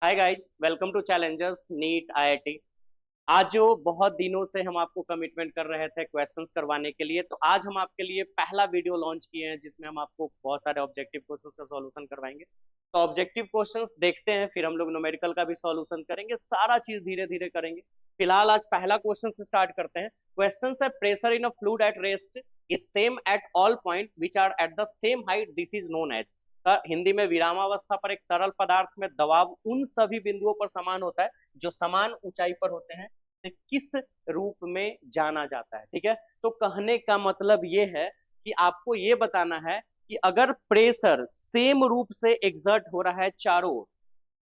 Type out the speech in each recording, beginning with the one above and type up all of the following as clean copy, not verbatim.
Hi guys, welcome to Challengers NEET IIT. आज जो बहुत दिनों से हम आपको कमिटमेंट कर रहे थे क्वेश्चंस करवाने के लिए, तो आज हम आपके लिए पहला वीडियो लॉन्च किए हैं जिसमें हम आपको बहुत सारे ऑब्जेक्टिव क्वेश्चंस का सॉल्यूशन करवाएंगे। तो ऑब्जेक्टिव क्वेश्चंस देखते हैं, फिर हम लोग न्यूमेरिकल का भी सॉल्यूशन करेंगे, सारा चीज धीरे धीरे करेंगे। फिलहाल आज पहला क्वेश्चन से स्टार्ट करते हैं। क्वेश्चन है, pressure in a fluid at rest is same at all point which are at the same height, this is known as. Hindi में विरामावस्था पर एक तरल पदार्थ में दबाव उन सभी बिंदुओं पर समान होता है जो समान ऊंचाई पर होते हैं, किस रूप में जाना जाता है। ठीक है, तो कहने का मतलब ये है कि आपको ये बताना है कि अगर प्रेशर सेम रूप से एग्जर्ट हो रहा है चारों ओर,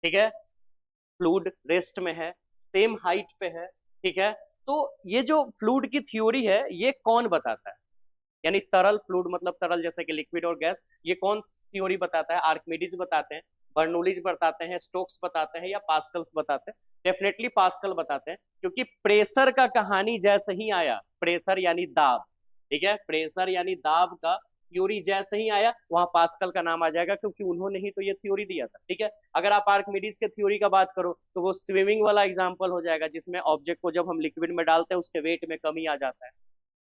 ठीक है, फ्लूइड रेस्ट में है, सेम हाइट पे है, ठीक है, तो ये जो फ्लूइड की थ्योरी है ये कौन बताता है? यानी तरल फ्लूइड मतलब तरल जैसे कि लिक्विड और गैस, ये कौन थ्योरी बताता है? आर्किमिडीज बताते हैं, बर्नौलीज बताते हैं, स्टोक्स बताते हैं, या पास्कल्स बताते हैं? डेफिनेटली पास्कल बताते हैं, क्योंकि प्रेशर का कहानी जैसे ही आया, प्रेशर यानी दाब, ठीक है, प्रेशर यानी दाब का थ्योरी जैसे ही आया वहां पास्कल का नाम आ जाएगा, क्योंकि उन्होंने ही तो ये थ्योरी दिया था। ठीक है, अगर आप आर्किमिडीज के थ्योरी का बात करो तो वो स्विमिंग वाला एग्जाम्पल हो जाएगा, जिसमें ऑब्जेक्ट को जब हम लिक्विड में डालते हैं उसके वेट में कमी आ जाता है।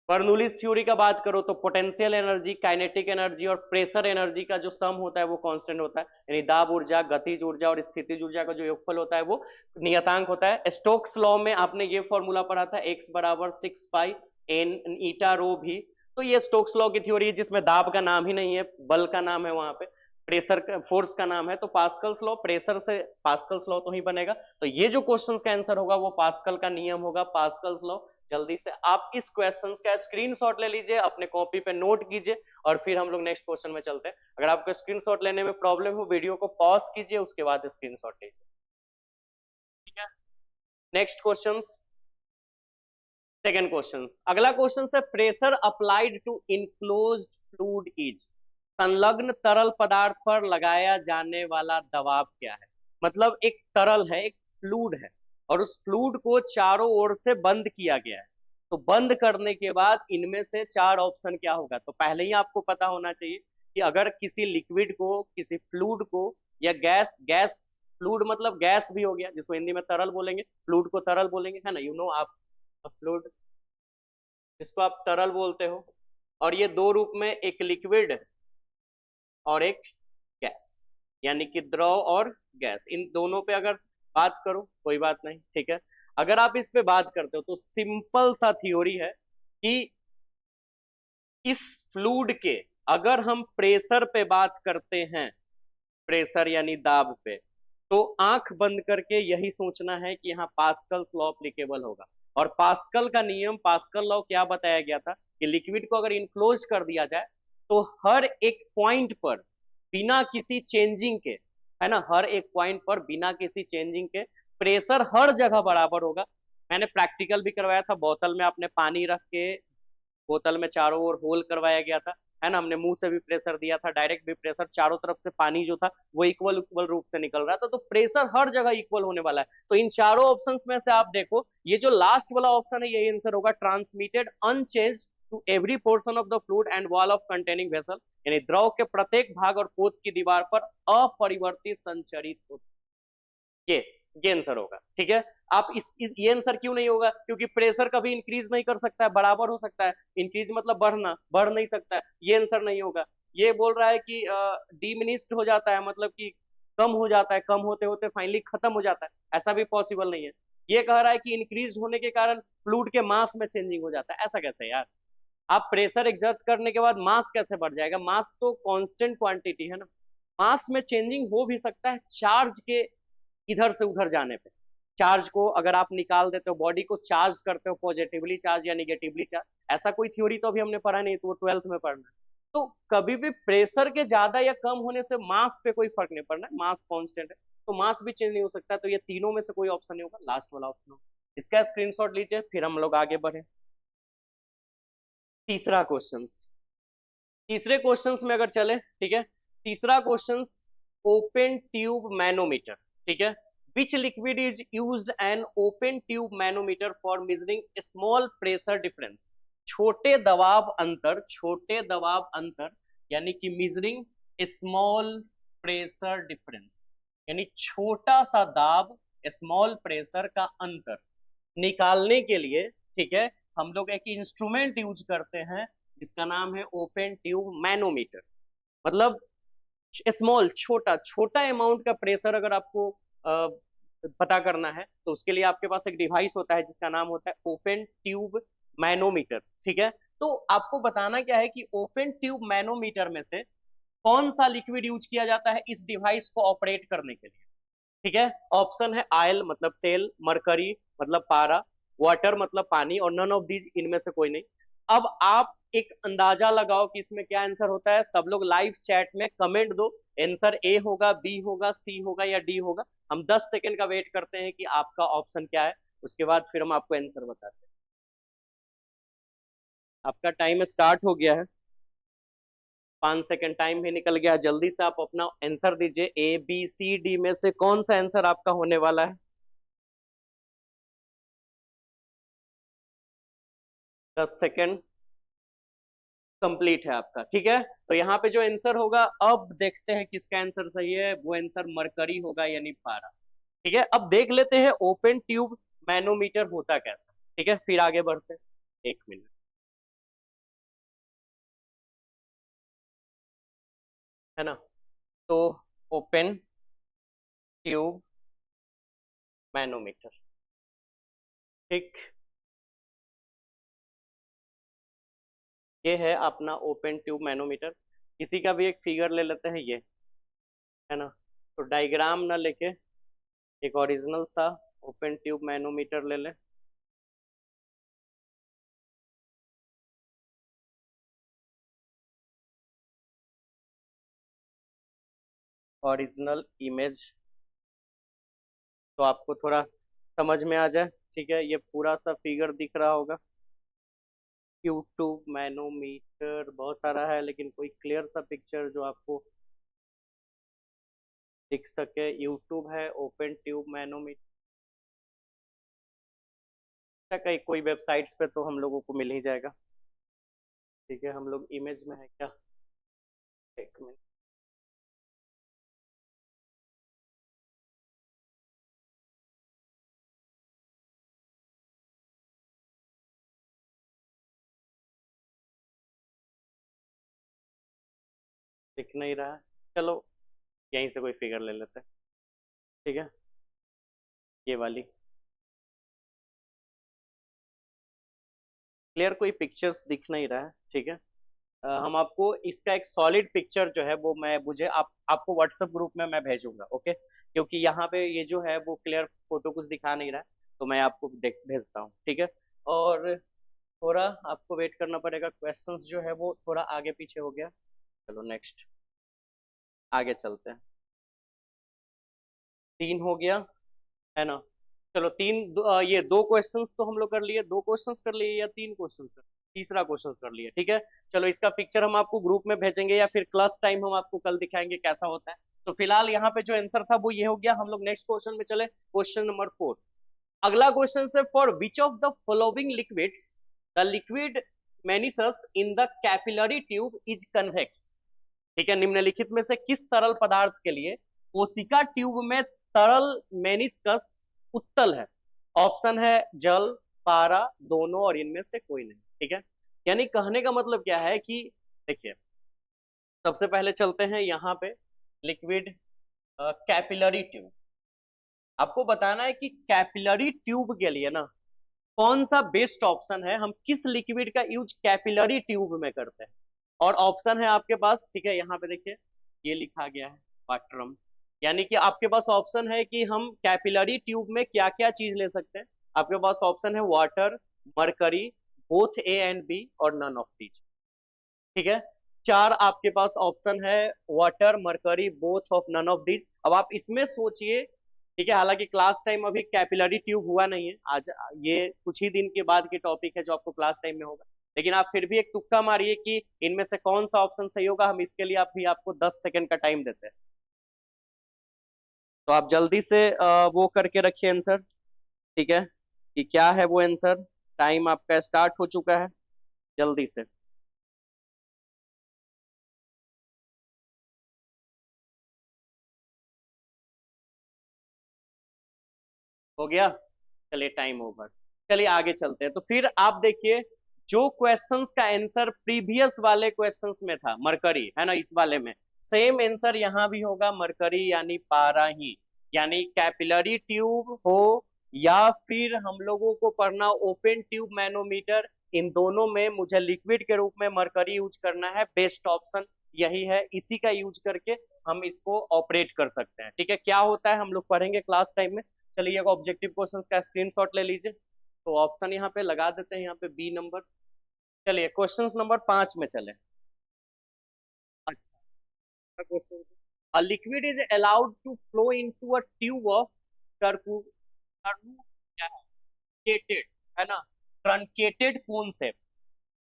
बर्नौलीज थ्योरी का बात करो तो पोटेंशियल एनर्जी, काइनेटिक एनर्जी और प्रेशर एनर्जी का जो सम होता है वो कांस्टेंट होता है, यानी दाब ऊर्जा, गतिज ऊर्जा और स्थितिज ऊर्जा का जो योगफल होता है वो नियतांक होता है। स्टोक्स लॉ में आपने ये फॉर्मूला पढ़ा था, x बराबर 6 पाई एन ईटा रो भी। तो ये स्टोक्स लॉ की थ्योरी है जिसमें दाब का नाम ही नहीं है, बल का नाम है, वहां पे प्रेशर फोर्स का नाम है। तो पास्कल्स लॉ, प्रेशर से पास्कल्स लॉ तो ही बनेगा। तो ये जो क्वेश्चंस का आंसर होगा वो पास्कल का नियम होगा, पास्कल्स लॉ। जल्दी से आप इस क्वेश्चन का स्क्रीनशॉट ले लीजिए, अपने कॉपी पे नोट कीजिए, और फिर हम लोग नेक्स्ट क्वेश्चन में चलते हैं। अगर आपको स्क्रीनशॉट लेने में प्रॉब्लम हो, वीडियो को पॉज कीजिए, उसके बाद स्क्रीनशॉट लीजिए। ठीक है, नेक्स्ट क्वेश्चन, सेकेंड क्वेश्चन। अगला क्वेश्चन है, pressure applied to enclosed fluid is, संलग्न तरल पदार्थ पर लगाया जाने वाला दबाव क्या है? मतलब एक तरल है, एक फ्लूइड है, और उस फ्लूइड को चारों ओर से बंद किया गया है। तो बंद करने के बाद इनमें से चार ऑप्शन क्या होगा? तो पहले ही आपको पता होना चाहिए कि अगर किसी लिक्विड को, किसी फ्लूइड को, या गैस, गैस फ्लूइड मतलब गैस भी हो गया, जिसको हिंदी में तरल बोलेंगे, फ्लूइड को तरल बोलेंगे, है ना, यू नो आप, फ्लूइड जिसको आप तरल बोलते हो। और ये दो रूप में, एक लिक्विड और एक गैस, यानी कि द्रव और गैस, इन दोनों पे अगर बात करो कोई बात नहीं। ठीक है, अगर आप इस पे बात करते हो तो सिंपल सा थ्योरी है कि इस फ्लूइड के अगर हम प्रेशर पे बात करते हैं, प्रेशर यानी दाब पे, तो आंख बंद करके यही सोचना है कि यहाँ पास्कल लॉ एप्लीकेबल होगा। और पास्कल का नियम, पास्कल लॉ क्या बताया गया था कि लिक्विड को अगर इनक्लोज कर दिया जाए तो हर एक पॉइंट पर बिना किसी चेंजिंग के, है ना, हर एक पॉइंट पर बिना किसी चेंजिंग के प्रेशर हर जगह बराबर होगा। मैंने प्रैक्टिकल भी करवाया था, बोतल में आपने पानी रख के, बोतल में चारों ओर होल करवाया गया था, है ना, हमने मुंह से भी प्रेशर दिया था, डायरेक्ट भी प्रेशर, चारों तरफ से पानी जो था वो इक्वल इक्वल रूप से निकल रहा था। तो प्रेशर हर जगह इक्वल होने वाला है। तो इन चारों ऑप्शंस में से आप देखो, ये जो लास्ट वाला ऑप्शन है यही आंसर होगा, transmitted unchanged to every portion of the fluid and wall of containing vessel, यानी द्रव के प्रत्येक भाग और पोत की दीवार पर अपरिवर्तित संचरित होता है। ये आंसर होगा। ठीक है, आप ये आंसर क्यों नहीं होगा? क्योंकि प्रेशर कभी इंक्रीज नहीं कर सकता है, बराबर हो सकता है, इंक्रीज मतलब बढ़ना, बढ़ नहीं सकता है, ये आंसर नहीं होगा। ये बोल रहा है कि डिमिनिस्ड हो जाता है, मतलब कि कम हो जाता है, कम होते होते फाइनली खत्म हो जाता है, ऐसा भी पॉसिबल नहीं है। ये कह रहा है कि इंक्रीज होने के कारण फ्लूइड के मास में चेंजिंग हो जाता है, ऐसा कैसे यार? आप प्रेशर एग्जर्ट करने के बाद मास कैसे बढ़ जाएगा? मास तो कांस्टेंट क्वांटिटी है ना। मास में चेंजिंग हो भी सकता है चार्ज के इधर से उधर जाने पे। चार्ज को अगर आप निकाल देते हो, बॉडी को चार्ज करते हो, पॉजिटिवली चार्ज या निगेटिवली चार्ज, ऐसा कोई थ्योरी तो अभी हमने पढ़ा नहीं, तो वो 12th में पढ़ना है। तो कभी भी प्रेशर के ज्यादा या कम होने से मास पे कोई फर्क नहीं पड़ना है, मास कांस्टेंट है, तो मास भी चेंज नहीं हो सकता। तो ये तीनों में से कोई ऑप्शन नहीं होगा, लास्ट वाला ऑप्शन होगा। इसका स्क्रीनशॉट लीजिए, फिर हम लोग आगे बढ़े। तीसरा क्वेश्चन, तीसरे क्वेश्चंस में अगर चले, ठीक है, तीसरा क्वेश्चन, ओपन ट्यूब मैनोमीटर, ठीक है, विच liquid is used an open tube manometer for measuring small pressure difference, छोटे दबाव अंतर, छोटे दबाव अंतर, यानी कि मेजरिंग स्मॉल प्रेशर डिफरेंस। यानी छोटा सा दाब, स्मॉल प्रेशर का अंतर निकालने के लिए, ठीक है, हम लोग एक इंस्ट्रूमेंट यूज करते हैं जिसका नाम है ओपन ट्यूब मैनोमीटर। मतलब स्मॉल, छोटा छोटा अमाउंट का प्रेशर अगर आपको पता करना है तो उसके लिए आपके पास एक डिवाइस होता है जिसका नाम होता है ओपन ट्यूब मैनोमीटर। ठीक है, तो आपको बताना क्या है कि ओपन ट्यूब मैनोमीटर में से कौन सा लिक्विड यूज किया जाता है इस डिवाइस को ऑपरेट करने के लिए। ठीक है, ऑप्शन है ऑयल मतलब तेल, मरकरी मतलब पारा, वाटर मतलब पानी, और नन ऑफ दीज, इनमें से कोई नहीं। अब आप एक अंदाजा लगाओ कि इसमें क्या आंसर होता है। सब लोग लाइव चैट में कमेंट दो, आंसर ए होगा, बी होगा, सी होगा या डी होगा। हम 10 सेकंड का वेट करते हैं कि आपका ऑप्शन क्या है, उसके बाद फिर हम आपको आंसर बताते हैं। आपका टाइम स्टार्ट हो गया है, 5 सेकंड टाइम भी निकल गया। जल्दी से आप अपना आंसर दीजिए, ए बी सी डी में से कौन सा आंसर आपका होने वाला है। 10 सेकंड कंप्लीट है आपका। ठीक है, तो यहाँ पे जो आंसर होगा, अब देखते हैं किसका आंसर सही है। वो आंसर मरकरी होगा यानी पारा। ठीक है, अब देख लेते हैं ओपन ट्यूब मैनोमीटर होता कैसा। ठीक है, फिर आगे बढ़ते हैं। 1 मिनट। है ना, तो ओपन ट्यूब मैनोमीटर। ठीक, ये है अपना ओपन ट्यूब मैनोमीटर। इसी का भी एक फिगर ले लेते हैं ये। है ना, तो डायग्राम ना लेके एक ओरिजिनल सा ओपन ट्यूब मैनोमीटर ले ले। ओरिजिनल इमेज, तो आपको थोड़ा समझ में आ जाए। ठीक है, ये पूरा सा फिगर दिख रहा होगा। यूट्यूब मैनोमीटर बहुत सारा है, लेकिन कोई क्लियर सा पिक्चर जो आपको दिख सके। यूट्यूब है, ओपन ट्यूब मैनोमीटर, कहीं कोई वेबसाइट्स पे तो हम लोगों को मिल ही जाएगा। ठीक है, हम लोग इमेज में है क्या। 1 मिनट। दिख नहीं रहा है, चलो यहीं से कोई फिगर ले लेते हैं। ठीक है, ये वाली क्लियर कोई पिक्चर्स दिख नहीं रहा है। ठीक है, हम आपको इसका एक सॉलिड पिक्चर जो है वो मैं मुझे आपको व्हाट्सएप ग्रुप में मैं भेजूंगा। ओके, क्योंकि यहाँ पे ये जो है वो क्लियर फोटो कुछ दिखा नहीं रहा है, तो मैं आपको देख भेजता हूँ। ठीक है, और थोड़ा आपको वेट करना पड़ेगा, क्वेश्चंस जो है वो थोड़ा आगे पीछे हो गया। चलो नेक्स्ट, आगे चलते हैं। 3 हो गया, है ना। चलो ये 2 क्वेश्चंस तो हम लोग कर लिए, 2 क्वेश्चंस कर लिए या 3 क्वेश्चंस कर, तीसरा क्वेश्चंस कर लिए। ठीक है, चलो इसका पिक्चर हम आपको ग्रुप में भेजेंगे या फिर क्लास टाइम हम आपको कल दिखाएंगे कैसा होता है। तो फिलहाल यहाँ पे जो आंसर था वो ये हो गया। हम लोग नेक्स्ट क्वेश्चन में चले, क्वेश्चन नंबर 4। अगला क्वेश्चन से, for which of the following liquids the liquid meniscus in the capillary tube is convex. ठीक है, निम्नलिखित में से किस तरल पदार्थ के लिए कोशिका ट्यूब में तरल मेनिस्कस उत्तल है। ऑप्शन है जल, पारा, दोनों और इनमें से कोई नहीं। ठीक है, यानी कहने का मतलब क्या है कि देखिए, सबसे पहले चलते हैं यहाँ पे लिक्विड कैपिलरी ट्यूब। आपको बताना है कि कैपिलरी ट्यूब के लिए ना कौन सा बेस्ट ऑप्शन है, हम किस लिक्विड का यूज कैपिलरी ट्यूब में करते हैं। और ऑप्शन है आपके पास, ठीक है, यहाँ पे देखिए ये लिखा गया है वाटरम। यानी कि आपके पास ऑप्शन है कि हम कैपिलरी ट्यूब में क्या क्या चीज ले सकते हैं। आपके पास ऑप्शन है water, mercury, both A and B, और नन ऑफ दीज। ठीक है, 4 आपके पास ऑप्शन है, water, mercury, both of, none of these. अब आप इसमें सोचिए। ठीक है, हालांकि क्लास टाइम अभी कैपिलरी ट्यूब हुआ नहीं है आज, ये कुछ ही दिन के बाद की टॉपिक है जो आपको क्लास टाइम में होगा। लेकिन आप फिर भी एक तुक्का मारिए कि इनमें से कौन सा ऑप्शन सही होगा। हम इसके लिए आप भी आपको 10 सेकंड का टाइम देते हैं, तो आप जल्दी से वो करके रखिए आंसर। ठीक है, कि क्या है वो आंसर। टाइम आपका स्टार्ट हो चुका है, जल्दी से। हो गया, चलिए टाइम ओवर। चलिए आगे चलते हैं। तो फिर आप देखिए, जो क्वेश्चंस का आंसर प्रीवियस वाले क्वेश्चंस में था मरकरी, है ना, इस वाले में सेम आंसर यहाँ भी होगा, मरकरी यानी पारा ही। यानी कैपिलरी ट्यूब हो या फिर हम लोगों को पढ़ना ओपन ट्यूब मैनोमीटर, इन दोनों में मुझे लिक्विड के रूप में मरकरी यूज करना है, बेस्ट ऑप्शन यही है। इसी का यूज करके हम इसको ऑपरेट कर सकते हैं। ठीक है, क्या होता है हम लोग पढ़ेंगे क्लास टाइम में। चलिए एक ऑब्जेक्टिव क्वेश्चंस का स्क्रीनशॉट ले लीजिए। तो ऑप्शन यहाँ पे लगा देते हैं, यहाँ पे बी नंबर। चलिए क्वेश्चन नंबर 5 में चले। अच्छा question, a liquid is allowed to flow into a tube of truncated, है ना, truncated cone shape.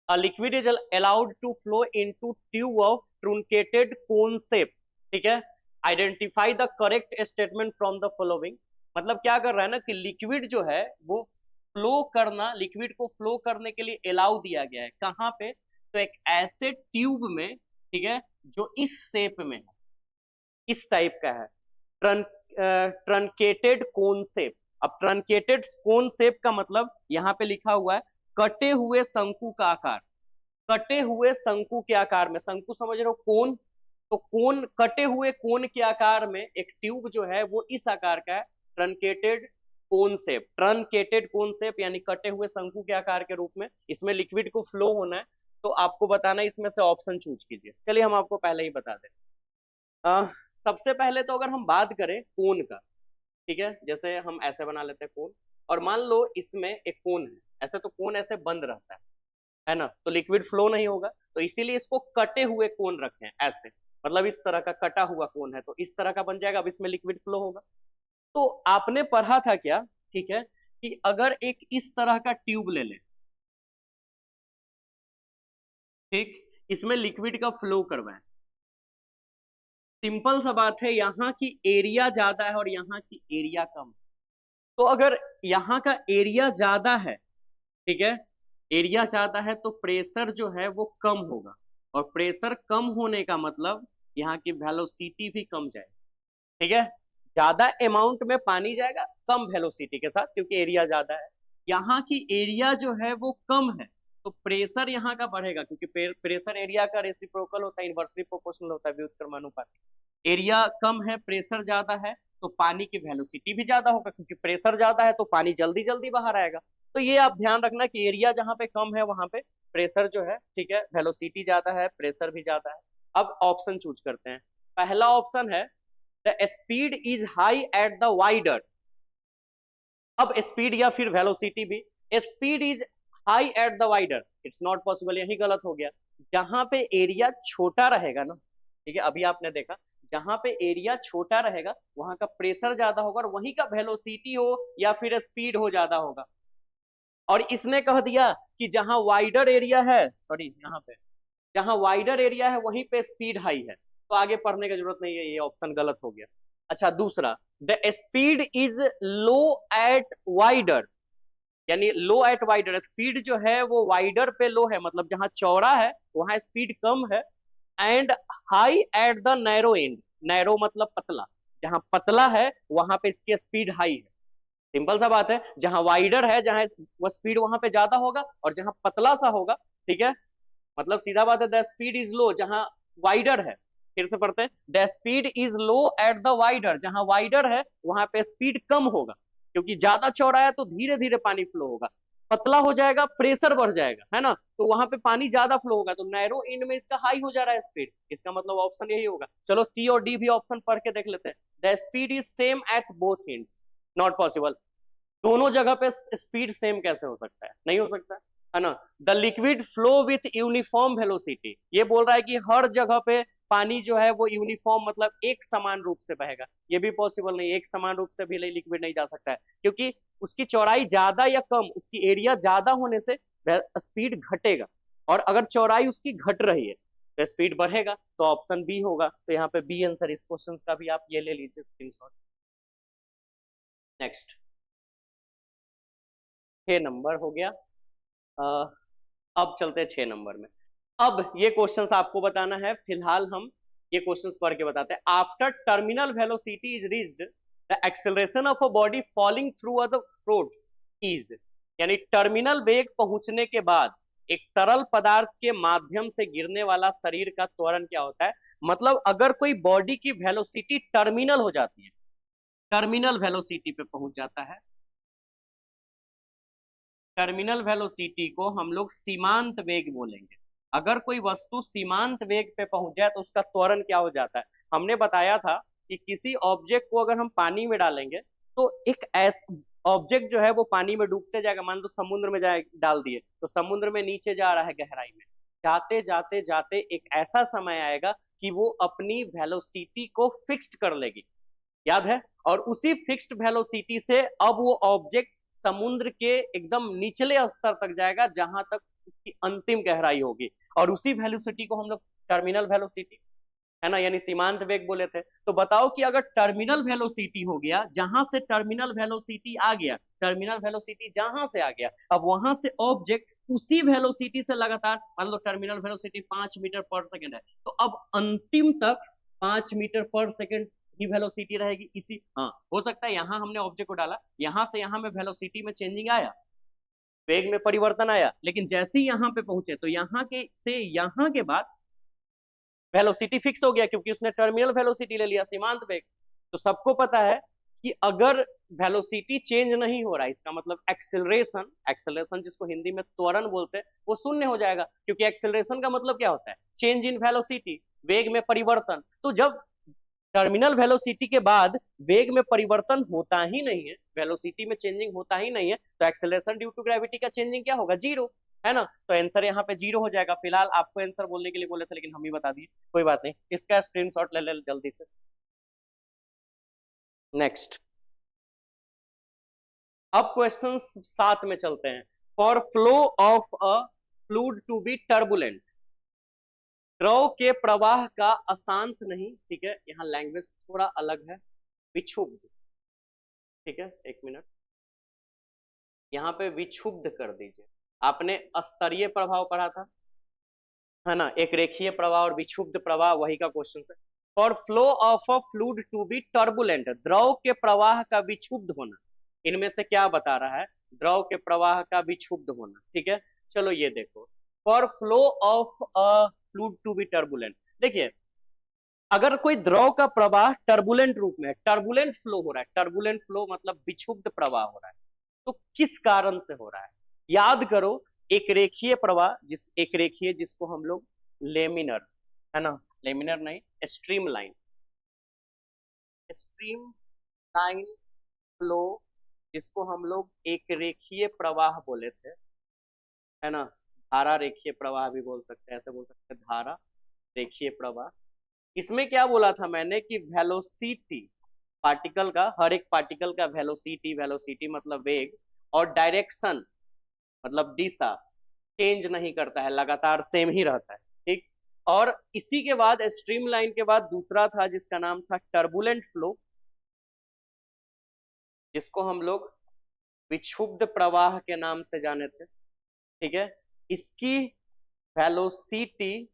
A liquid is allowed to flow into tube of truncated cone shape। ठीक है, identify the correct statement from the following. मतलब क्या कर रहा है ना कि लिक्विड जो है वो फ्लो करना, लिक्विड को फ्लो करने के लिए अलाउ दिया गया है कहाँ पे, तो एक ऐसे ट्यूब में, ठीक है, जो इस शेप में है, इस टाइप का है, ट्रंकेटेड कोन शेप। अब ट्रंकेटेड कोन शेप का मतलब यहाँ पे लिखा हुआ है कटे हुए शंकु का आकार, कटे हुए शंकु के आकार में, शंकु समझ रहे हो, कोन, तो कोन, कटे हुए कोन के आकार में एक ट्यूब जो है वो इस आकार का है, truncated cone shape. Truncated cone shape यानी कटे हुए शंकु के आकार के रूप में इसमें लिक्विड को फ्लो होना है। तो आपको बताना है, इसमें से ऑप्शन चूज कीजिए। चलिए हम आपको पहले ही बता दें। सबसे पहले तो अगर हम बात करें कोन का, ठीक है, जैसे हम ऐसे बना लेते हैं कोन, और मान लो इसमें एक कोन है, ऐसे तो कोन ऐसे बंद रहता है ना, तो लिक्विड फ्लो नहीं होगा, तो इसीलिए इसको कटे हुए कोन रखे हैं ऐसे, मतलब इस तरह का कटा हुआ कोन है तो इस तरह का बन जाएगा, अब इसमें लिक्विड फ्लो होगा। तो आपने पढ़ा था क्या, ठीक है, कि अगर एक इस तरह का ट्यूब ले लें, ठीक, इसमें लिक्विड का फ्लो करवाएं, सिंपल सा बात है, यहाँ की एरिया ज्यादा है और यहाँ की एरिया कम। तो अगर यहाँ का एरिया ज्यादा है, ठीक है, एरिया ज्यादा है तो प्रेशर जो है वो कम होगा, और प्रेशर कम होने का मतलब यहाँ की वेलोसिटी भी कम जाएगी। ठीक है, ज्यादा अमाउंट में पानी जाएगा कम वेलोसिटी के साथ, क्योंकि एरिया ज्यादा है। यहाँ की एरिया जो है वो कम है तो प्रेशर यहाँ का बढ़ेगा, क्योंकि प्रेशर एरिया का रेसिप्रोकल होता है, इनवर्सली प्रोपोर्शनल होता है, व्युत्क्रमानुपाती। एरिया कम है, प्रेशर ज्यादा है, तो पानी की वेलोसिटी भी ज्यादा होगा, क्योंकि प्रेशर ज्यादा है तो पानी जल्दी जल्दी बाहर आएगा। तो ये आप ध्यान रखना कि एरिया जहां पे कम है वहां पे प्रेशर जो है, ठीक है, वेलोसिटी ज्यादा है, प्रेशर भी ज्यादा है। अब ऑप्शन चूज करते हैं। पहला ऑप्शन है the speed is high at the wider. अब स्पीड या फिर वेलोसिटी भी, speed is high at the wider, it's not possible, यही गलत हो गया। जहां पे एरिया छोटा रहेगा ना, ठीक है, अभी आपने देखा जहां पे एरिया छोटा रहेगा वहां का प्रेशर ज्यादा होगा, और वहीं का वेलोसिटी हो या फिर स्पीड हो ज्यादा होगा। और इसने कह दिया कि जहां वाइडर एरिया है, सॉरी यहाँ पे जहां वाइडर एरिया है वहीं पे स्पीड हाई है, तो आगे पढ़ने की जरूरत नहीं है, ये ऑप्शन गलत हो गया। अच्छा दूसरा, the speed is low at wider, यानी लो एट वाइडर, स्पीड जो है वो वाइडर पे लो है, मतलब जहां चौड़ा है वहां स्पीड कम है, and high at the narrow and, narrow मतलब पतला, जहां पतला है वहां पे इसकी स्पीड हाई है। सिंपल सा बात है, जहां वाइडर है जहां वो स्पीड वहां पे ज्यादा होगा, और जहां पतला सा होगा, ठीक है, मतलब सीधा बात है, द स्पीड इज लो जहां वाइडर है, फिर से पढ़ते हैं, the speed is low at the wider, जहां वाइडर है वहां पे स्पीड कम होगा, क्योंकि ज्यादा चौड़ा है तो धीरे धीरे पानी फ्लो होगा, पतला हो जाएगा प्रेशर बढ़ जाएगा, है ना, तो वहां पे पानी ज्यादा फ्लो होगा, तो नैरो एंड में इसका हाई हो जा रहा है स्पीड, इसका मतलब ऑप्शन यही होगा। चलो सी और डी भी ऑप्शन पढ़ के देख लेते हैं। The speed is same at both ends, not possible, दोनों जगह पे स्पीड सेम कैसे हो सकता है, नहीं हो सकता, है ना। The liquid flow with uniform velocity, ये बोल रहा है कि हर जगह पे पानी जो है वो यूनिफॉर्म मतलब एक समान रूप से बहेगा, ये भी पॉसिबल नहीं, एक समान रूप से भी लिक्विड नहीं जा सकता है, क्योंकि उसकी चौड़ाई ज्यादा या कम, उसकी एरिया ज्यादा होने से स्पीड घटेगा, और अगर चौड़ाई उसकी घट रही है तो स्पीड बढ़ेगा, तो ऑप्शन बी होगा। तो यहाँ पे बी आंसर इस क्वेश्चन का भी आप ये ले लीजिए स्क्रीनशॉट। नेक्स्ट 6 नंबर हो गया। अब चलते हैं 6 नंबर में। अब ये क्वेश्चंस आपको बताना है, फिलहाल हम ये क्वेश्चंस पढ़ के बताते हैं। After terminal velocity is reached the acceleration of a body falling through a fluids is, यानी टर्मिनल वेग पहुंचने के बाद एक तरल पदार्थ के माध्यम से गिरने वाला शरीर का त्वरण क्या होता है। मतलब अगर कोई बॉडी की वेलोसिटी टर्मिनल हो जाती है, टर्मिनल वेलोसिटी पे पहुंच जाता है, टर्मिनल वेलोसिटी को हम लोग सीमांत वेग बोलेंगे। अगर कोई वस्तु सीमांत वेग पे पहुंच जाए तो उसका त्वरण क्या हो जाता है। हमने बताया था कि किसी ऑब्जेक्ट को अगर हम पानी में डालेंगे तो एक ऐसा ऑब्जेक्ट जो है वो पानी में डूबते जाएगा। मान लो समुद्र में जाए डाल दिए तो समुद्र में नीचे जा रहा है गहराई में, जाते जाते जाते एक ऐसा समय आएगा कि वो अपनी वेलोसिटी को फिक्स्ड कर लेगी, याद है। और उसी फिक्स्ड वेलोसिटी से अब वो ऑब्जेक्ट समुद्र के एकदम निचले स्तर तक जाएगा जहां तक उसकी अंतिम गहराई होगी, और उसी वेलोसिटी को हम लोग टर्मिनल वेलोसिटी, है ना, यानी सीमांत वेग बोले थे। तो बताओ कि अगर टर्मिनल वेलोसिटी हो गया, जहां से टर्मिनल वेलोसिटी आ गया, टर्मिनल वेलोसिटी जहां से आ गया, अब वहां से ऑब्जेक्ट उसी वेलोसिटी से लगातार, मान लो टर्मिनल वेलोसिटी 5 मीटर पर सेकेंड है, तो अब अंतिम तक 5 मीटर पर सेकेंड की वेलोसिटी रहेगी इसी। हाँ, हो सकता है यहां हमने ऑब्जेक्ट को डाला, यहां से यहां में वेलोसिटी में चेंजिंग आया, वेग में परिवर्तन आया, लेकिन जैसे ही यहां पे पहुंचे तो यहां के से यहां के बाद वेलोसिटी फिक्स हो गया, क्योंकि उसने टर्मिनल वेलोसिटी ले लिया, सीमांत वेग। तो सबको पता है कि अगर वेलोसिटी चेंज नहीं हो रहा है, इसका मतलब एक्सेलरेशन, एक्सेलरेशन जिसको हिंदी में त्वरण बोलते हैं, वो शून्य हो जाएगा, क्योंकि एक्सेलरेशन का मतलब क्या होता है, चेंज इन वेलोसिटी, वेग में परिवर्तन। तो जब टर्मिनल वेलोसिटी के बाद वेग में परिवर्तन होता ही नहीं है, वेलोसिटी में चेंजिंग होता ही नहीं है, तो एक्सेलरेशन ड्यू टू ग्रेविटी का चेंजिंग क्या होगा, जीरो, है ना। तो आंसर यहाँ पे जीरो हो जाएगा। फिलहाल आपको आंसर बोलने के लिए बोले थे लेकिन हम ही बता दिए, कोई बात नहीं, इसका स्क्रीनशॉट ले ले जल्दी से। नेक्स्ट, अब क्वेश्चन 7 में चलते हैं। For flow of a fluid to be turbulent, द्रव के प्रवाह का अशांत नहीं, ठीक है, यहाँ लैंग्वेज थोड़ा अलग है, विक्षुब्ध, ठीक है, एक मिनट, यहाँ पे विक्षुब्ध कर दीजिए। आपने स्तरीय प्रभाव पढ़ा था, है ना, एक रेखीय प्रवाह और विक्षुब्ध प्रवाह, वही का क्वेश्चन है। For flow of a fluid to be turbulent, द्रव के प्रवाह का विक्षुब्ध होना, इनमें से क्या बता रहा है, द्रव के प्रवाह का विक्षुब्ध होना, ठीक है। चलो ये देखो, for flow of a fluid to be turbulent, देखिए अगर कोई द्रव का प्रवाह टर्बुलेंट रूप में है, टर्बुलेंट फ्लो हो रहा है, टर्बुलेंट फ्लो मतलब विक्षुब्ध प्रवाह हो रहा है, तो किस कारण से हो रहा है। याद करो, एक रेखीय प्रवाह, एक रेखीय जिसको हम लोग लेमिनर, है ना, लेमिनर नहीं, stream line, stream line flow, जिसको हम लोग एक रेखीय प्रवाह बोले थे, है ना, धारा रेखीय प्रवाह भी बोल सकते हैं, ऐसे बोल सकते हैं धारा रेखीय प्रवाह। इसमें क्या बोला था मैंने कि वेलोसिटी, पार्टिकल का, हर एक पार्टिकल का वेलोसिटी, वेलोसिटी मतलब वेग, और डायरेक्शन मतलब दिशा चेंज नहीं करता है, लगातार सेम ही रहता है, ठीक। और इसी के बाद स्ट्रीम लाइन के बाद दूसरा था जिसका नाम था टर्बुलेंट फ्लो, जिसको हम लोग विक्षुब्ध प्रवाह के नाम से जाने थे, ठीक है। इसकी वेलोसिटी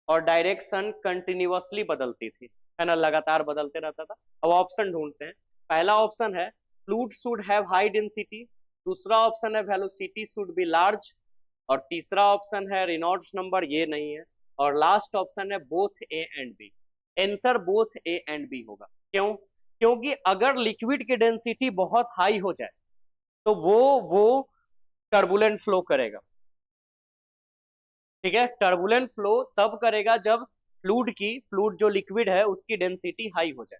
और डायरेक्शन कंटिन्यूअसली बदलती थी, है ना, लगातार बदलते रहता था। अब ऑप्शन ढूंढते हैं। पहला ऑप्शन है fluid should have high density, दूसरा ऑप्शन है वेलोसिटी शुड बी लार्ज, और तीसरा ऑप्शन है रेनॉल्ड्स नंबर, ये नहीं है, और लास्ट ऑप्शन है both A and B. Answer both A and B होगा। क्यों? क्योंकि अगर लिक्विड की डेंसिटी बहुत हाई हो जाए तो वो टर्बुलेंट फ्लो करेगा, ठीक है। टर्बुलेंट फ्लो तब करेगा जब फ्लूइड जो लिक्विड है उसकी डेंसिटी हाई हो जाए,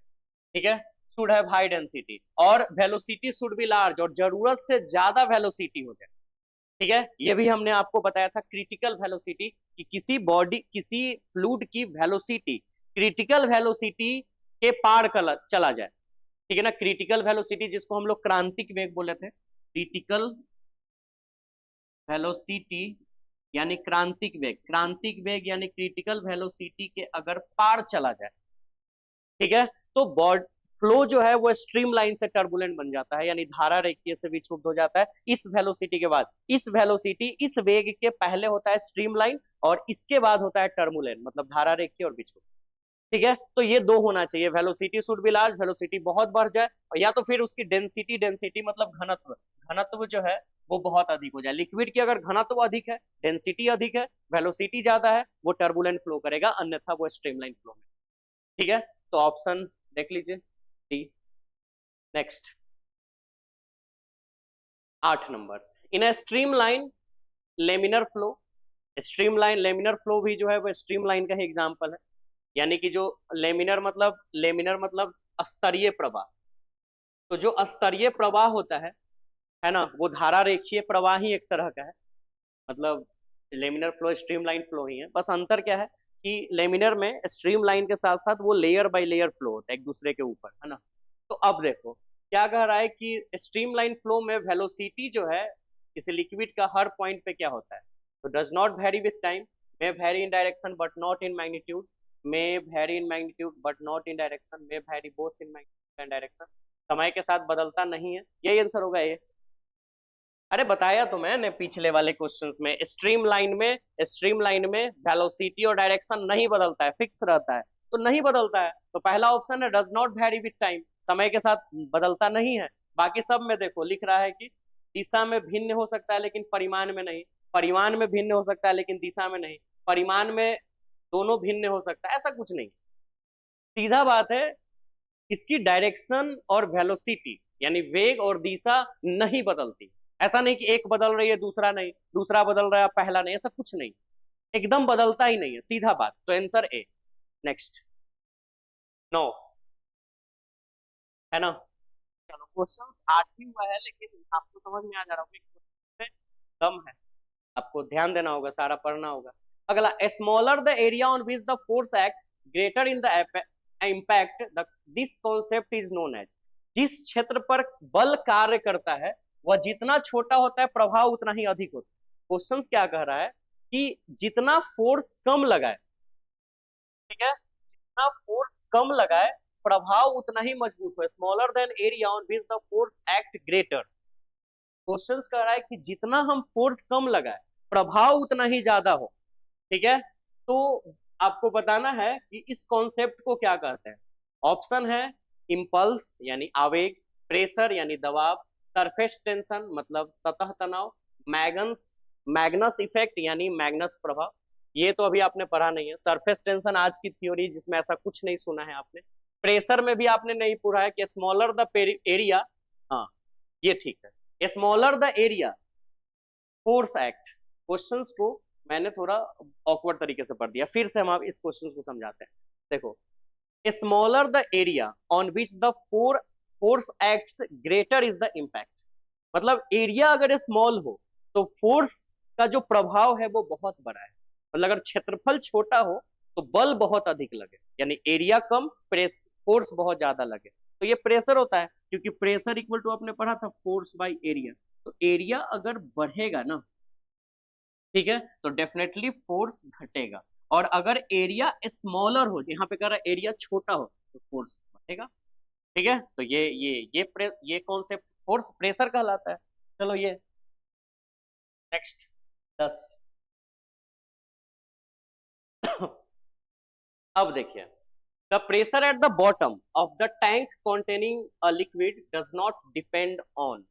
ठीक है, शुड हैव हाई डेंसिटी, और वेलोसिटी शुड बी लार्ज, और जरूरत से ज्यादा वेलोसिटी हो जाए, ठीक है। ये भी हमने आपको बताया था क्रिटिकल वेलोसिटी, कि किसी फ्लूइड की वेलोसिटी क्रिटिकल वेलोसिटी के पार चला जाए, ठीक है ना। क्रिटिकल वेलोसिटी जिसको हम लोग क्रांतिक वेग बोले थे, क्रिटिकल वेलोसिटी यानी क्रांतिक वेग यानी क्रिटिकल वेलोसिटी के अगर पार चला जाए, ठीक है, तो बॉड फ्लो जो है वो स्ट्रीम लाइन से टर्बुलेंट बन जाता है, यानी धारा रेखीय से विक्षुब्ध हो जाता है। इस वेलोसिटी के बाद, इस वेलोसिटी इस वेग के पहले होता है स्ट्रीम लाइन, और इसके बाद होता है टर्बुलेंट, मतलब धारा रेखीय और विक्षुब्ध। ठीक है, तो ये दो होना चाहिए, velocity should be large, velocity बहुत बढ़ जाए, और या तो फिर उसकी डेंसिटी, डेंसिटी मतलब घनत्व, घनत्व जो है वो बहुत अधिक हो जाए। लिक्विड की अगर घनत्व अधिक है, डेंसिटी अधिक है, वेलोसिटी ज्यादा है, वो टर्बुलेंट फ्लो करेगा, अन्यथा वो स्ट्रीमलाइन फ्लो में। ठीक है, तो ऑप्शन देख लीजिए D. Next 8 number, in a streamline laminar flow, streamline laminar flow भी जो है वो स्ट्रीमलाइन का ही एग्जांपल है। यानी कि जो लेमिनर मतलब स्तरीय प्रवाह, तो जो स्तरीय प्रवाह होता है ना, वो धारा रेखीय प्रवाह ही एक तरह का है। मतलब लेमिनर फ्लो स्ट्रीमलाइन फ्लो ही है, बस अंतर क्या है कि लेमिनर में स्ट्रीमलाइन के साथ साथ वो लेयर बाय लेयर फ्लो होता है एक दूसरे के ऊपर, है ना। तो अब देखो क्या कह रहा है कि स्ट्रीमलाइन फ्लो में वेलोसिटी जो है किसी लिक्विड का हर पॉइंट पे क्या होता है, तो does not very with time, may very in direction but not in magnitude, may very in magnitude but not in direction, may very both in magnitude and direction, समय के साथ बदलता नहीं है, यही आंसर होगा ये। अरे बताया तो मैंने पिछले वाले क्वेश्चंस में, स्ट्रीमलाइन में वेलोसिटी और डायरेक्शन नहीं बदलता है, फिक्स रहता है, तो नहीं बदलता है, तो पहला ऑप्शन है does not very with time, समय के साथ बदलता नहीं है। बाकी सब में देखो लिख रहा है कि दिशा में भिन्न हो सकता है लेकिन परिमाण में नहीं, परिमाण में भिन्न हो सकता है लेकिन दिशा में नहीं, परिमाण में दोनों भिन्न हो सकता है, ऐसा कुछ नहीं। सीधा बात है, इसकी डायरेक्शन और वेलोसिटी यानी वेग और दिशा नहीं बदलती। ऐसा नहीं कि एक बदल रही है दूसरा नहीं, दूसरा बदल रहा है पहला नहीं, ऐसा कुछ नहीं, एकदम बदलता ही नहीं है, सीधा बात, तो आंसर ए। नेक्स्ट 9, है ना। चलो क्वेश्चंस 8 ही हुआ है लेकिन आपको समझ में आ जा रहा होगा कि कम है, आपको ध्यान देना होगा, सारा पढ़ना होगा। अगला, smaller the area on which the force act greater in the impact this concept is known as, जिस क्षेत्र पर बल कार्य करता है वह जितना छोटा होता है प्रभाव उतना ही अधिक होता है। क्वेश्चंस क्या कह रहा है कि जितना फोर्स कम लगाए, ठीक है, जितना फोर्स कम लगाए प्रभाव उतना ही मजबूत हो, smaller than area on which the force act greater. Questions कह रहा है कि जितना हम फोर्स कम लगाए प्रभाव उतना ही ज्यादा हो, ठीक है। तो आपको बताना है कि इस कॉन्सेप्ट को क्या कहते हैं। ऑप्शन है इम्पल्स यानी आवेग, प्रेशर यानी दबाव, सरफेस टेंशन मतलब सतह तनाव, मैगन्स मैग्नस इफेक्ट यानी मैग्नस प्रभाव, ये तो अभी आपने पढ़ा नहीं है। सरफेस टेंशन आज की थ्योरी जिसमें ऐसा कुछ नहीं सुना है आपने। प्रेशर में भी आपने नहीं पढ़ा है कि स्मॉलर द एरिया, हाँ ये ठीक है, smaller the area force act. Questions को मैंने थोड़ा ऑकवर्ड तरीके से पढ़ दिया, फिर से हम आप इस क्वेश्चन को समझाते हैं। देखो, smaller the area on which the force acts greater is the impact, मतलब एरिया अगर स्मॉल हो तो फोर्स का जो प्रभाव है वो बहुत बड़ा है, मतलब अगर क्षेत्रफल छोटा हो तो बल बहुत अधिक लगे, यानी एरिया कम फोर्स बहुत ज्यादा लगे, तो ये प्रेशर होता है, क्योंकि प्रेशर इक्वल टू आपने पढ़ा था फोर्स बाय एरिया। तो एरिया अगर बढ़ेगा ना, ठीक है, तो डेफिनेटली फोर्स घटेगा, और अगर एरिया स्मॉलर हो, यहाँ पे कह रहा है एरिया छोटा हो, तो फोर्स बढ़ेगा। ठीक है, तो ये कॉन्सेप्ट फोर्स प्रेशर कहलाता है। चलो ये नेक्स्ट 10। अब देखिए, the pressure at the bottom of the tank containing a liquid does not depend on,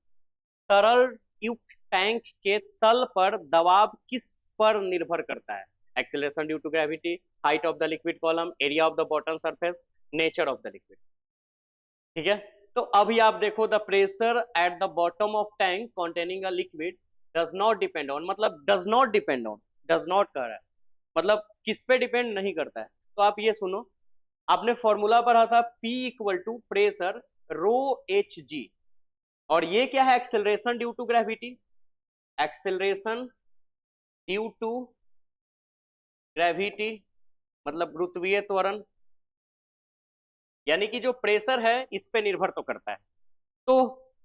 तरल युक्त टैंक के तल पर दबाव किस पर निर्भर करता है। Acceleration due to gravity, height of the liquid column, area of the bottom surface, nature of the liquid. ठीक है, तो अभी आप देखो, the pressure at the bottom of tank containing a liquid does not depend on, मतलब does not depend on, does not कह रहा है, मतलब किस पे डिपेंड नहीं करता है। तो आप ये सुनो, आपने फॉर्मूला पढ़ा था P equal to pressure rho H G, और ये क्या है, acceleration due to gravity, acceleration due to gravity मतलब गुरुत्वीय त्वरण, यानी कि जो प्रेशर है इस पे निर्भर तो करता है। तो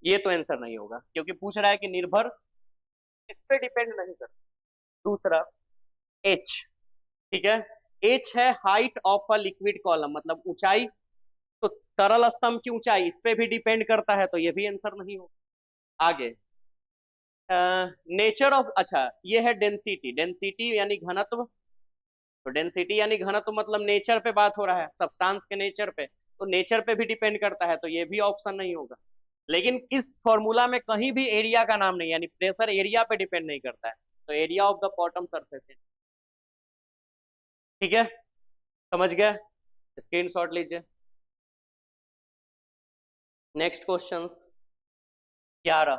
ये तो आंसर नहीं होगा, क्योंकि पूछ रहा है कि निर्भर इस पे डिपेंड नहीं करता। दूसरा एच, ठीक है, एच है height of a liquid column, मतलब ऊंचाई, तो तरल स्तंभ की ऊंचाई इस पे भी डिपेंड करता है, तो ये भी आंसर नहीं होगा। आगे नेचर ऑफ, अच्छा ये है डेंसिटी, डेंसिटी यानी घनत्व, तो डेंसिटी यानी घनत्व मतलब नेचर पे बात हो रहा है, सब्सटेंस के नेचर पे, तो नेचर पे भी डिपेंड करता है, तो ये भी ऑप्शन नहीं होगा। लेकिन इस फॉर्मूला में कहीं भी एरिया का नाम नहीं, यानी प्रेशर एरिया पे डिपेंड नहीं करता है, तो area of the bottom surface है। ठीक है, समझ गया, स्क्रीनशॉट लीजिए। Next question 11,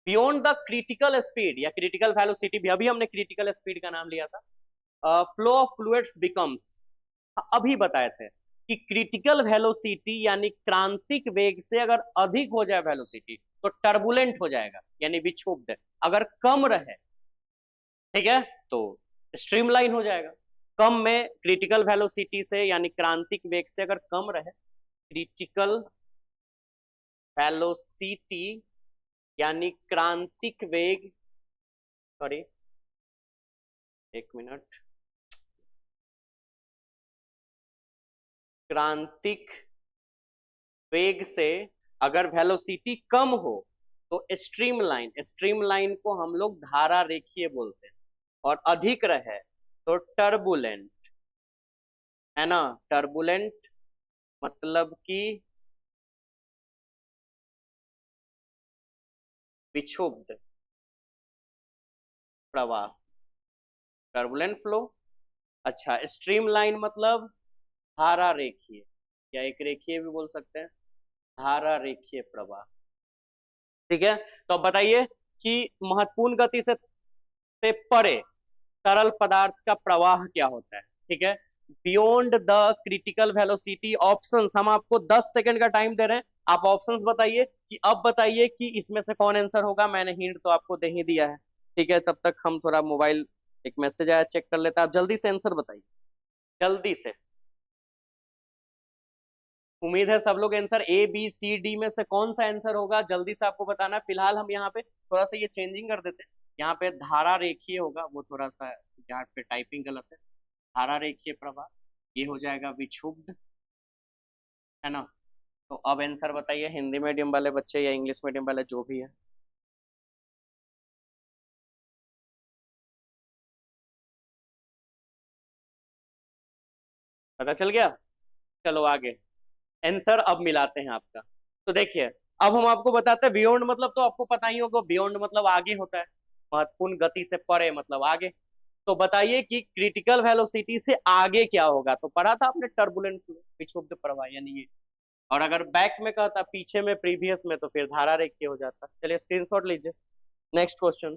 beyond the critical speed या क्रिटिकल वेलोसिटी भी, अभी हमने क्रिटिकल स्पीड का नाम लिया था, फ्लो ऑफ फ्लूइड्स बिकम्स, अभी बताए थे कि क्रिटिकल वेलोसिटी यानी क्रांतिक वेग से अगर अधिक हो जाए वेलोसिटी तो टर्बुलेंट हो जाएगा यानी विक्षुब्ध, अगर कम रहे, ठीक है, तो स्ट्रीमलाइन हो जाएगा। कम में क्रिटिकल वेलोसिटी से यानी क्रांतिक वेग से अगर कम रहे, क्रिटिकल वेलोसिटी यानी क्रांतिक वेग, सॉरी एक मिनट, क्रांतिक वेग से अगर वेलोसिटी कम हो तो स्ट्रीमलाइन, स्ट्रीमलाइन को हम लोग धारा रेखीय बोलते हैं, और अधिक रहे तो टर्बुलेंट, है ना, टर्बुलेंट मतलब कि विक्षुब्ध प्रवाह, टर्बुलेंट फ्लो। अच्छा, स्ट्रीमलाइन मतलब धारा रेखीय, या एक रेखीय भी बोल सकते हैं, धारा रेखीय प्रवाह। ठीक है, तो अब बताइए कि महत्वपूर्ण गति से परे तरल पदार्थ का प्रवाह क्या होता है। ठीक है, beyond the critical velocity, options हम आपको 10 सेकंड का टाइम दे रहे हैं, आप ऑप्शंस बताइए कि अब बताइए कि इसमें से कौन आंसर होगा। मैंने हिंट तो आपको दे ही दिया है, ठीक है, तब तक हम थोड़ा मोबाइल, एक मैसेज आया चेक कर लेते हैं, आप जल्दी से आंसर बताइए, जल्दी से। उम्मीद है सब लोग answer A B C D में से कौन सा आंसर होगा जल्दी से आपको बताना है। फिलहाल हम यहाँ पे थोड़ा सा ये चेंजिंग कर देते हैं, यहाँ पे धारा रेखीय होगा, वो थोड़ा सा यहाँ पे टाइपिंग गलत है, धारा रेखीय प्रवाह, ये हो जाएगा विक्षुब्ध, है ना। तो अब आंसर बताइए, हिंदी मीडियम वाले बच्चे या इंग्लिश मीडियम वाले, जो भी है। पता चल गया, चलो आगे आंसर अब मिलाते हैं आपका। तो देखिए, अब हम आपको बताते हैं बियॉन्ड मतलब तो आपको पता ही होगा, बियॉन्ड मतलब आगे होता है, महत्वपूर्ण गति से परे मतलब आगे। तो बताइए कि क्रिटिकल वेलोसिटी से आगे क्या होगा, तो पढ़ा था आपने टर्बुलेंट फ्लो, विक्षुब्ध प्रवाह यानी ये। और अगर बैक में कहता, पीछे में, प्रीवियस में, तो फिर धारा रेखीय हो जाता। चलिए स्क्रीनशॉट लीजिए। नेक्स्ट क्वेश्चन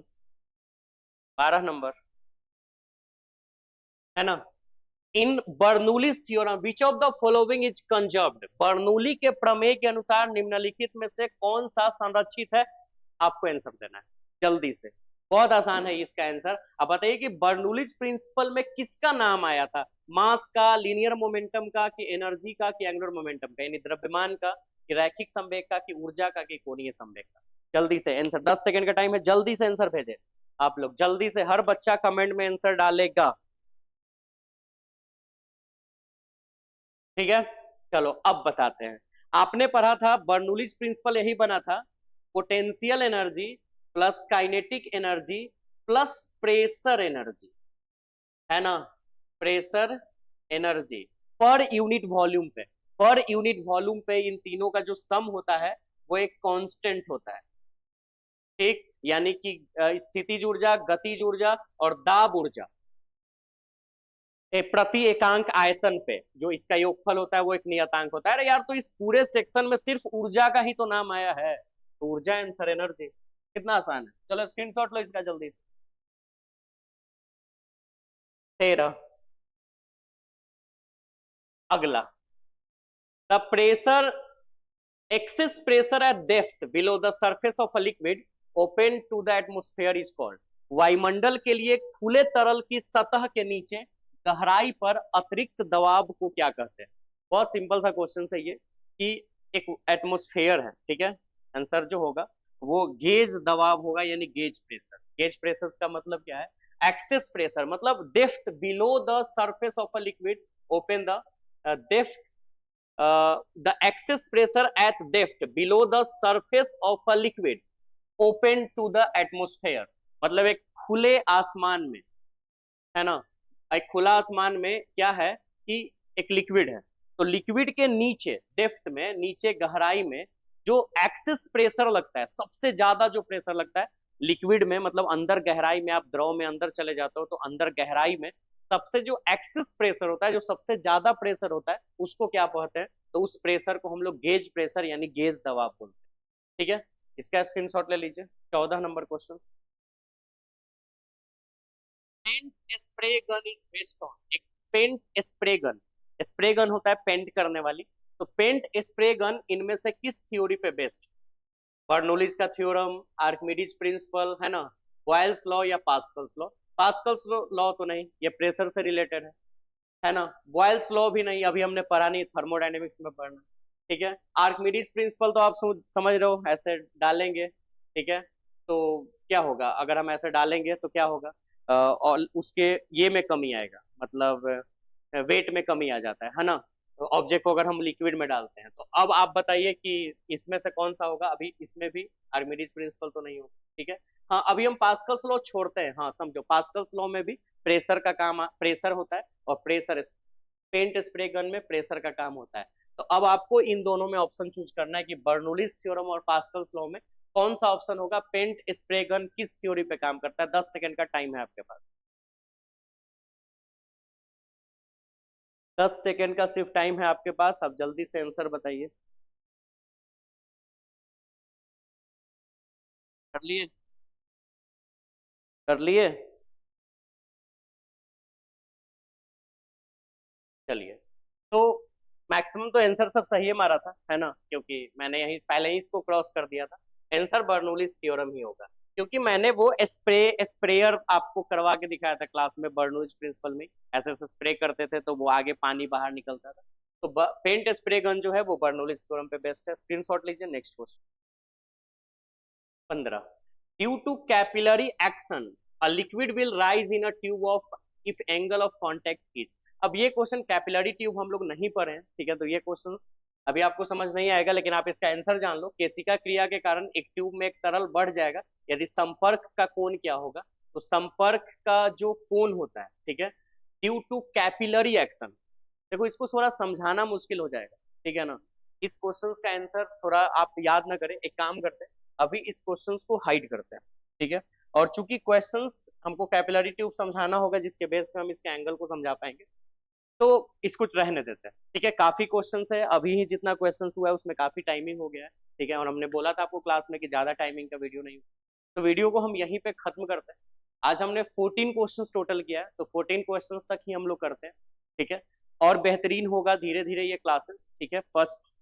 12 नंबर, है ना। In Bernoulli's theorem which of the following is conserved, Bernoulli के प्रमेय के अनुसार निम्नलिखित में से कौन सा संरक्षित है, आपको आंसर देना है जल्दी से, बहुत आसान है इसका आंसर। अब बताइए कि बर्नूलीज प्रिंसिपल में किसका नाम आया था, मास का, लीनियर मोमेंटम का, कि एनर्जी का, कि एंगुलर मोमेंटम का, यानी द्रव्यमान का, कि रैखिक संवेग का, कि ऊर्जा का, कि कोणीय संवेग का। जल्दी से आंसर, 10 सेकंड का टाइम है, जल्दी से आंसर भेजे आप लोग, जल्दी से, हर बच्चा कमेंट में आंसर डालेगा। ठीक है, चलो अब बताते हैं। आपने पढ़ा था बर्नूलीज प्रिंसिपल यही बना था, potential energy plus kinetic energy plus pressure energy, है ना, pressure energy per unit volume पे, पर यूनिट वॉल्यूम पे इन तीनों का जो सम होता है वो एक कांस्टेंट होता है। ठीक, यानी कि स्थितिज ऊर्जा, गतिज ऊर्जा और दाब ऊर्जा प्रति एकांक आयतन पे जो इसका योगफल होता है वो एक नियतांक होता है। अरे यार, तो इस पूरे सेक्शन में सिर्फ ऊर्जा का ही तो नाम आया है, तो ऊर्जा आंसर, एनर्जी, कितना आसान है। चलो स्क्रीनशॉट लो इसका जल्दी। 13, अगला, the pressure, excess pressure at depth below the surface of a liquid open to the atmosphere is called, वायुमंडल के लिए खुले तरल की सतह के नीचे गहराई पर अतिरिक्त दबाव को क्या कहते हैं। बहुत सिंपल सा क्वेश्चन है ये, कि एक एटमोस्फेयर है, ठीक है, आंसर जो होगा वो गेज दबाव होगा, यानी गेज प्रेशर। गेज प्रेशर का मतलब क्या है, एक्सेस प्रेशर मतलब depth below the surface of a liquid open the depth, the excess pressure at depth below the surface of a liquid open to the atmosphere, मतलब एक खुले आसमान में, है ना, एक खुला आसमान में क्या है कि एक लिक्विड है, तो लिक्विड के नीचे डेप्थ में, नीचे गहराई में जो एक्सिस प्रेशर लगता है, सबसे ज्यादा जो प्रेशर लगता है लिक्विड में, मतलब अंदर गहराई में, आप द्रव में अंदर चले जाते हो तो अंदर गहराई में सबसे जो एक्सिस प्रेशर होता है, जो सबसे ज्यादा प्रेशर होता है, उसको क्या कहते हैं, तो उस प्रेशर को हम लोग गेज प्रेशर यानी गेज दबाव बोलते हैं। ठीक है, इसका स्क्रीनशॉट ले लीजिए। 14 number question. Paint spray gun is based on, एक paint spray gun, spray gun होता है पेंट करने वाली, तो पेंट स्प्रे गन इनमें से किस थ्योरी पे बेस्ड? बर्नौलीज का थ्योरम, आर्किमिडीज प्रिंसिपल है ना, बॉयल्स लॉ या पास्कल्स लॉ? पास्कल्स लॉ तो नहीं, ये प्रेशर से रिलेटेड है ना। बॉयल्स लॉ भी नहीं, अभी हमने पढ़ा नहीं, थर्मोडाइनेमिक्स में पढ़ना। ठीक है, आर्किमिडीज प्रिंसिपल तो आप समझ रहे हो, ऐसे डालेंगे। ठीक है, तो क्या होगा अगर हम ऐसे डालेंगे तो क्या होगा, और उसके ये में कमी आएगा, मतलब वेट में कमी आ जाता है ना, तो ऑब्जेक्ट को अगर हम लिक्विड में डालते हैं। तो अब आप बताइए कि इसमें से कौन सा होगा, अभी इसमें भी आर्किमिडीज प्रिंसिपल तो नहीं होगा। ठीक है, हाँ अभी हम पास्कल्स लॉ छोड़ते हैं, हाँ समझो पास्कल्स लॉ में भी प्रेशर का काम, प्रेशर होता है, और प्रेशर पेंट स्प्रे गन में प्रेशर का काम होता है। तो अब आपको इन दोनों में ऑप्शन चूज करना है कि बर्नौलीज थ्योरम और पास्कल्स लॉ में कौन सा ऑप्शन होगा, पेंट स्प्रे गन किस थ्योरी पे काम करता है। 10 सेकंड का टाइम है आपके पास, 10 सेकंड का सिर्फ टाइम है आपके पास, अब जल्दी से आंसर बताइए। कर लिए? कर लिए? चलिए, तो मैक्सिमम तो आंसर सब सही है मारा था, है ना, क्योंकि मैंने यही पहले ही इसको क्रॉस कर दिया था। आंसर बर्नौलीज थ्योरम ही होगा, क्योंकि मैंने वो स्प्रेयर आपको करवा के दिखाया था क्लास में, बर्नौलीज प्रिंसिपल में ऐसे ऐसे स्प्रे करते थे तो वो आगे पानी बाहर निकलता था। तो पेंट स्प्रे गन जो है वो बर्नौलीज थ्योरम पे बेस्ट है। स्क्रीनशॉट लीजिए। Next question 15। Due to capillary action a liquid will rise in a tube of if angle of contact is. अब ये क्वेश्चन कैपिलरी ट्यूब हम लोग नहीं पढ़े हैं, ठीक है, तो ये क्वेश्चन अभी आपको समझ नहीं आएगा, लेकिन आप इसका आंसर जान लो। केशिका क्रिया के कारण एक ट्यूब में एक तरल बढ़ जाएगा यदि संपर्क का कोण क्या होगा, तो संपर्क का जो कोण होता है, ठीक है, ड्यू टू कैपिलरी एक्शन। देखो इसको थोड़ा समझाना मुश्किल हो जाएगा, ठीक है ना। इस क्वेश्चन का आंसर थोड़ा आप याद ना करें, एक काम करते हैं, अभी इस क्वेश्चन को हाइड करते हैं, ठीक है। और चूंकि क्वेश्चंस हमको कैपिलरी ट्यूब समझाना होगा, जिसके बेस पे हम इसके एंगल को समझा पाएंगे, तो इसको रहने देते हैं, ठीक है। काफी क्वेश्चंस है, अभी ही जितना क्वेश्चंस हुआ है उसमें काफी टाइमिंग हो गया है, ठीक है, और हमने बोला था आपको क्लास में कि ज्यादा टाइमिंग का वीडियो नहीं, तो वीडियो को हम यहीं पे खत्म करते हैं। आज हमने 14 क्वेश्चंस टोटल किया है, तो 14 क्वेश्चंस तक ही हम लोग करते हैं, ठीक है। और बेहतरीन होगा धीरे धीरे ये क्लासेस, ठीक है। फर्स्ट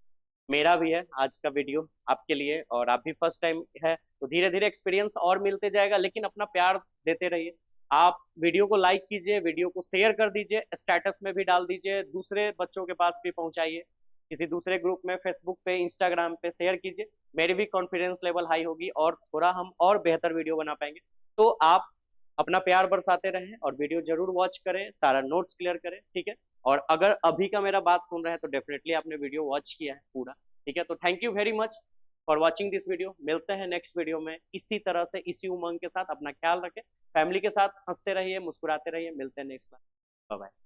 मेरा भी है आज का वीडियो आपके लिए, और आप भी फर्स्ट टाइम है, तो धीरे धीरे एक्सपीरियंस और मिलते जाएगा, लेकिन अपना प्यार देते रहिए। आप वीडियो को लाइक कीजिए, वीडियो को शेयर कर दीजिए, स्टेटस में भी डाल दीजिए, दूसरे बच्चों के पास भी पहुंचाइए, किसी दूसरे ग्रुप में, फेसबुक पे, इंस्टाग्राम पे शेयर कीजिए। मेरी भी कॉन्फिडेंस लेवल हाई होगी और थोड़ा हम और बेहतर वीडियो बना पाएंगे। तो आप अपना प्यार बरसाते रहें और वीडियो जरूर वॉच करें, सारा नोट्स क्लियर करें, ठीक है। और अगर अभी का मेरा बात सुन रहे हैं तो डेफिनेटली आपने वीडियो वॉच किया है पूरा, ठीक है। तो thank you very much for watching this video. मिलते हैं नेक्स्ट वीडियो में इसी तरह से, इसी उमंग के साथ। अपना ख्याल रखें, फैमिली के साथ हंसते रहिए, मुस्कुराते रहिए। मिलते हैं नेक्स्ट बार, बाय बाय।